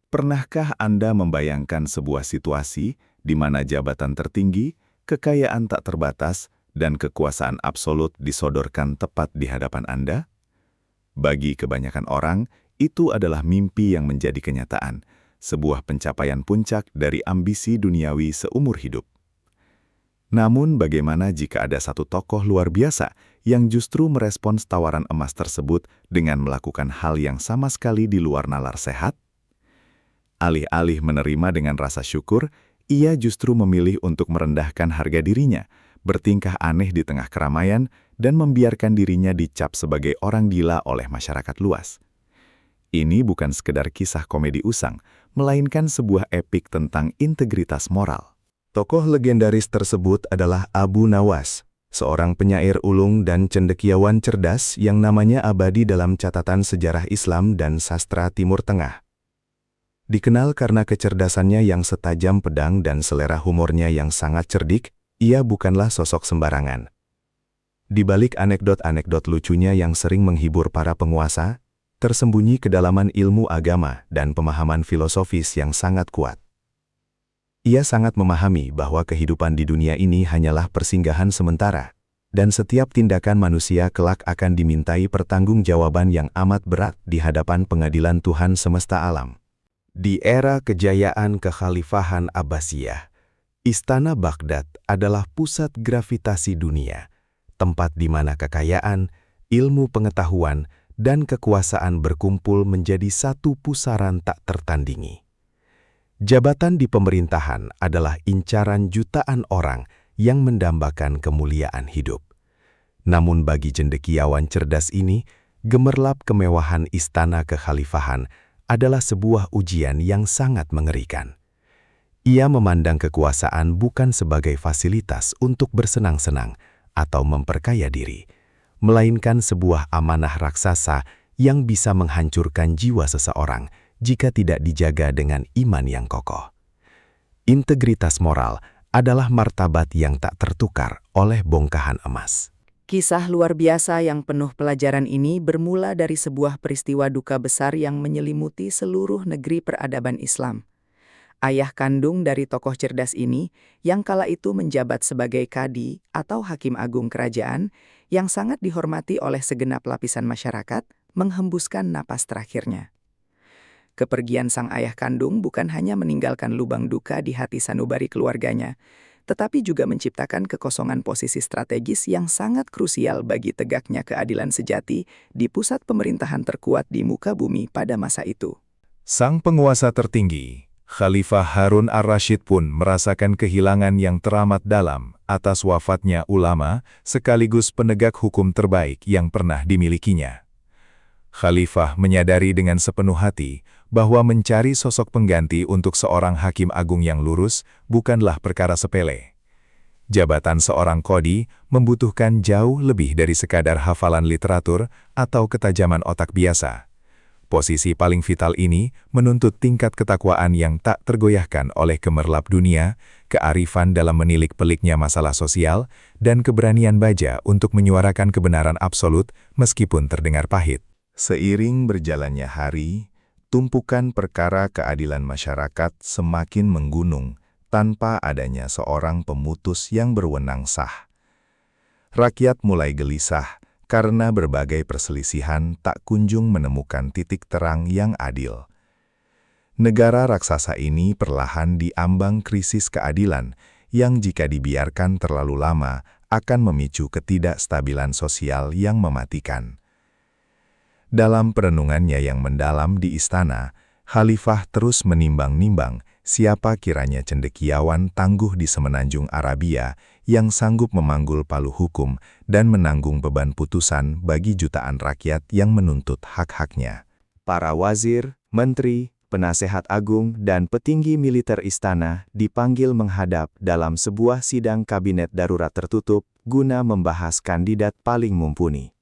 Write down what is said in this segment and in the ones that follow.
Pernahkah Anda membayangkan sebuah situasi di mana jabatan tertinggi, kekayaan tak terbatas, dan kekuasaan absolut disodorkan tepat di hadapan Anda? Bagi kebanyakan orang, itu adalah mimpi yang menjadi kenyataan, sebuah pencapaian puncak dari ambisi duniawi seumur hidup. Namun bagaimana jika ada satu tokoh luar biasa yang justru merespons tawaran emas tersebut dengan melakukan hal yang sama sekali di luar nalar sehat? Alih-alih menerima dengan rasa syukur, ia justru memilih untuk merendahkan harga dirinya, bertingkah aneh di tengah keramaian, dan membiarkan dirinya dicap sebagai orang gila oleh masyarakat luas. Ini bukan sekedar kisah komedi usang, melainkan sebuah epik tentang integritas moral. Tokoh legendaris tersebut adalah Abu Nawas, seorang penyair ulung dan cendekiawan cerdas yang namanya abadi dalam catatan sejarah Islam dan sastra Timur Tengah. Dikenal karena kecerdasannya yang setajam pedang dan selera humornya yang sangat cerdik, ia bukanlah sosok sembarangan. Di balik anekdot-anekdot lucunya yang sering menghibur para penguasa, tersembunyi kedalaman ilmu agama dan pemahaman filosofis yang sangat kuat. Ia sangat memahami bahwa kehidupan di dunia ini hanyalah persinggahan sementara, dan setiap tindakan manusia kelak akan dimintai pertanggungjawaban yang amat berat di hadapan pengadilan Tuhan semesta alam. Di era kejayaan kekhalifahan Abbasiyah, Istana Baghdad adalah pusat gravitasi dunia, tempat di mana kekayaan, ilmu pengetahuan, dan kekuasaan berkumpul menjadi satu pusaran tak tertandingi. Jabatan di pemerintahan adalah incaran jutaan orang yang mendambakan kemuliaan hidup. Namun bagi cendekiawan cerdas ini, gemerlap kemewahan istana kekhalifahan adalah sebuah ujian yang sangat mengerikan. Ia memandang kekuasaan bukan sebagai fasilitas untuk bersenang-senang atau memperkaya diri, melainkan sebuah amanah raksasa yang bisa menghancurkan jiwa seseorang jika tidak dijaga dengan iman yang kokoh. Integritas moral adalah martabat yang tak tertukar oleh bongkahan emas. Kisah luar biasa yang penuh pelajaran ini bermula dari sebuah peristiwa duka besar yang menyelimuti seluruh negeri peradaban Islam. Ayah kandung dari tokoh cerdas ini, yang kala itu menjabat sebagai kadi atau hakim agung kerajaan, yang sangat dihormati oleh segenap lapisan masyarakat, menghembuskan napas terakhirnya. Kepergian sang ayah kandung bukan hanya meninggalkan lubang duka di hati sanubari keluarganya, tetapi juga menciptakan kekosongan posisi strategis yang sangat krusial bagi tegaknya keadilan sejati di pusat pemerintahan terkuat di muka bumi pada masa itu. Sang penguasa tertinggi, Khalifah Harun ar-Rasyid pun merasakan kehilangan yang teramat dalam atas wafatnya ulama sekaligus penegak hukum terbaik yang pernah dimilikinya. Khalifah menyadari dengan sepenuh hati bahwa mencari sosok pengganti untuk seorang hakim agung yang lurus bukanlah perkara sepele. Jabatan seorang qadhi membutuhkan jauh lebih dari sekadar hafalan literatur atau ketajaman otak biasa. Posisi paling vital ini menuntut tingkat ketakwaan yang tak tergoyahkan oleh gemerlap dunia, kearifan dalam menilik peliknya masalah sosial, dan keberanian baja untuk menyuarakan kebenaran absolut meskipun terdengar pahit. Seiring berjalannya hari, tumpukan perkara keadilan masyarakat semakin menggunung tanpa adanya seorang pemutus yang berwenang sah. Rakyat mulai gelisah karena berbagai perselisihan tak kunjung menemukan titik terang yang adil. Negara raksasa ini perlahan diambang krisis keadilan yang jika dibiarkan terlalu lama akan memicu ketidakstabilan sosial yang mematikan. Dalam perenungannya yang mendalam di istana, Khalifah terus menimbang-nimbang siapa kiranya cendekiawan tangguh di semenanjung Arabia yang sanggup memanggul palu hukum dan menanggung beban putusan bagi jutaan rakyat yang menuntut hak-haknya. Para wazir, menteri, penasehat agung, dan petinggi militer istana dipanggil menghadap dalam sebuah sidang kabinet darurat tertutup guna membahas kandidat paling mumpuni.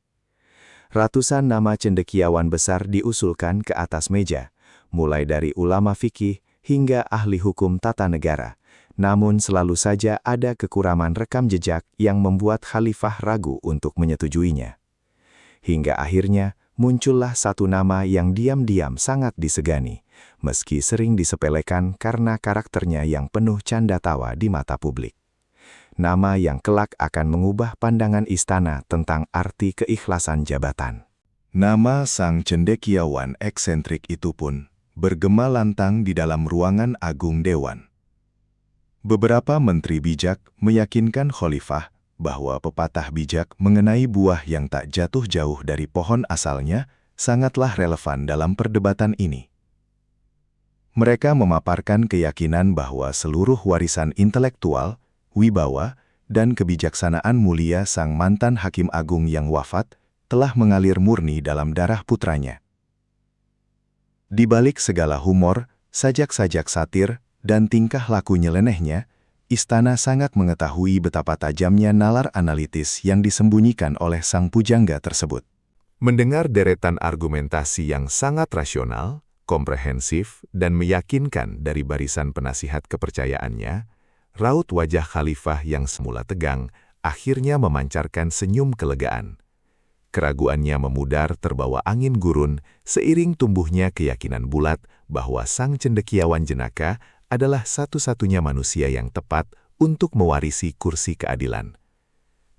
Ratusan nama cendekiawan besar diusulkan ke atas meja, mulai dari ulama fikih hingga ahli hukum tata negara. Namun selalu saja ada kekuraman rekam jejak yang membuat Khalifah ragu untuk menyetujuinya. Hingga akhirnya muncullah satu nama yang diam-diam sangat disegani, meski sering disepelekan karena karakternya yang penuh canda tawa di mata publik. Nama yang kelak akan mengubah pandangan istana tentang arti keikhlasan jabatan. Nama sang cendekiawan eksentrik itu pun bergema lantang di dalam ruangan agung dewan. Beberapa menteri bijak meyakinkan khalifah bahwa pepatah bijak mengenai buah yang tak jatuh jauh dari pohon asalnya sangatlah relevan dalam perdebatan ini. Mereka memaparkan keyakinan bahwa seluruh warisan intelektual, wibawa, dan kebijaksanaan mulia sang mantan hakim agung yang wafat telah mengalir murni dalam darah putranya. Di balik segala humor, sajak-sajak satir, dan tingkah laku nyelenehnya, istana sangat mengetahui betapa tajamnya nalar analitis yang disembunyikan oleh sang pujangga tersebut. Mendengar deretan argumentasi yang sangat rasional, komprehensif, dan meyakinkan dari barisan penasihat kepercayaannya, raut wajah khalifah yang semula tegang akhirnya memancarkan senyum kelegaan. Keraguannya memudar terbawa angin gurun seiring tumbuhnya keyakinan bulat bahwa sang cendekiawan jenaka adalah satu-satunya manusia yang tepat untuk mewarisi kursi keadilan.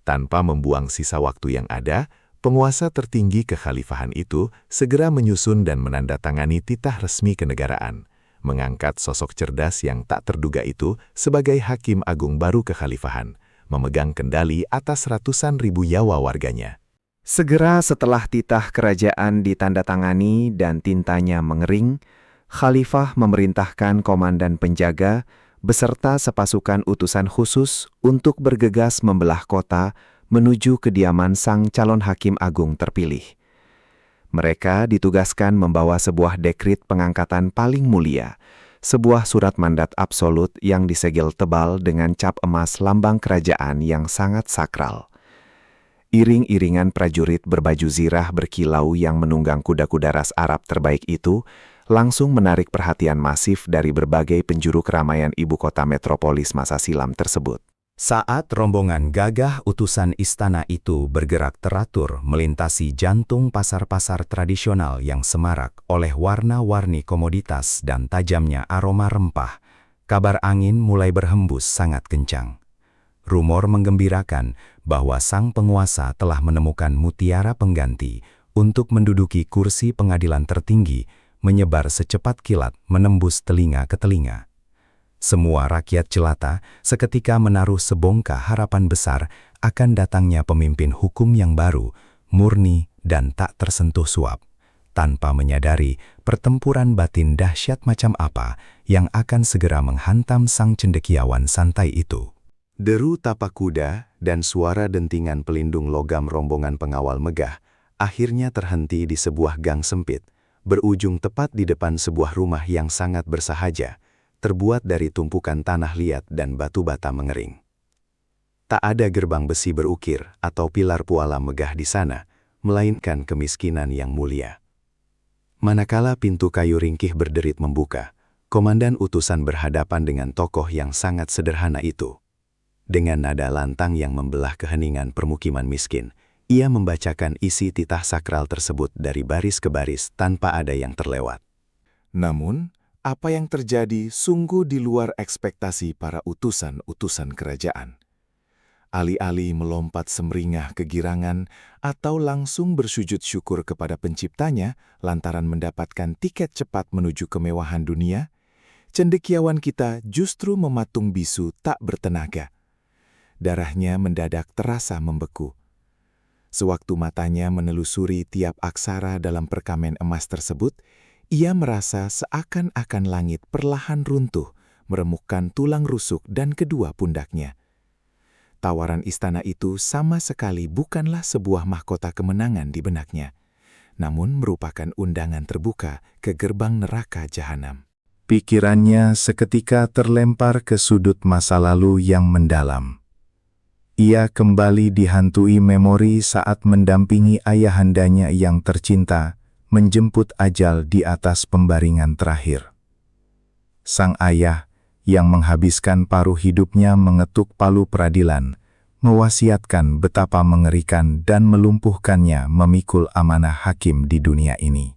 Tanpa membuang sisa waktu yang ada, penguasa tertinggi kekhalifahan itu segera menyusun dan menandatangani titah resmi kenegaraan, mengangkat sosok cerdas yang tak terduga itu sebagai hakim agung baru kekhalifahan, memegang kendali atas ratusan ribu nyawa warganya. Segera setelah titah kerajaan ditandatangani dan tintanya mengering, khalifah memerintahkan komandan penjaga beserta sepasukan utusan khusus untuk bergegas membelah kota menuju kediaman sang calon hakim agung terpilih. Mereka ditugaskan membawa sebuah dekrit pengangkatan paling mulia, sebuah surat mandat absolut yang disegel tebal dengan cap emas lambang kerajaan yang sangat sakral. Iring-iringan prajurit berbaju zirah berkilau yang menunggang kuda-kuda ras Arab terbaik itu langsung menarik perhatian masif dari berbagai penjuru keramaian ibu kota metropolis masa silam tersebut. Saat rombongan gagah utusan istana itu bergerak teratur melintasi jantung pasar-pasar tradisional yang semarak oleh warna-warni komoditas dan tajamnya aroma rempah, kabar angin mulai berhembus sangat kencang. Rumor menggembirakan bahwa sang penguasa telah menemukan mutiara pengganti untuk menduduki kursi pengadilan tertinggi, menyebar secepat kilat menembus telinga ke telinga. Semua rakyat jelata seketika menaruh sebongkah harapan besar akan datangnya pemimpin hukum yang baru, murni dan tak tersentuh suap, tanpa menyadari pertempuran batin dahsyat macam apa yang akan segera menghantam sang cendekiawan santai itu. Deru tapak kuda dan suara dentingan pelindung logam rombongan pengawal megah akhirnya terhenti di sebuah gang sempit, berujung tepat di depan sebuah rumah yang sangat bersahaja, terbuat dari tumpukan tanah liat dan batu bata mengering. Tak ada gerbang besi berukir atau pilar puala megah di sana, melainkan kemiskinan yang mulia. Manakala pintu kayu ringkih berderit membuka, komandan utusan berhadapan dengan tokoh yang sangat sederhana itu. Dengan nada lantang yang membelah keheningan permukiman miskin, ia membacakan isi titah sakral tersebut dari baris ke baris tanpa ada yang terlewat. Namun, apa yang terjadi sungguh di luar ekspektasi para utusan-utusan kerajaan. Alih-alih melompat semringah kegirangan atau langsung bersujud syukur kepada penciptanya lantaran mendapatkan tiket cepat menuju kemewahan dunia, cendekiawan kita justru mematung bisu tak bertenaga. Darahnya mendadak terasa membeku. Sewaktu matanya menelusuri tiap aksara dalam perkamen emas tersebut, ia merasa seakan-akan langit perlahan runtuh, meremukkan tulang rusuk dan kedua pundaknya. Tawaran istana itu sama sekali bukanlah sebuah mahkota kemenangan di benaknya, namun merupakan undangan terbuka ke gerbang neraka jahanam. Pikirannya seketika terlempar ke sudut masa lalu yang mendalam. Ia kembali dihantui memori saat mendampingi ayahandanya yang tercinta menjemput ajal di atas pembaringan terakhir. Sang ayah yang menghabiskan paruh hidupnya mengetuk palu peradilan, mewasiatkan betapa mengerikan dan melumpuhkannya memikul amanah hakim di dunia ini.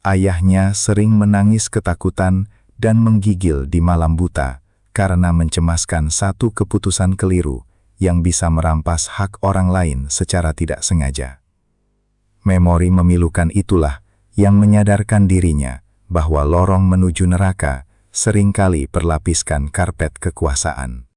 Ayahnya sering menangis ketakutan dan menggigil di malam buta karena mencemaskan satu keputusan keliru yang bisa merampas hak orang lain secara tidak sengaja. Memori memilukan itulah yang menyadarkan dirinya bahwa lorong menuju neraka seringkali berlapiskan karpet kekuasaan.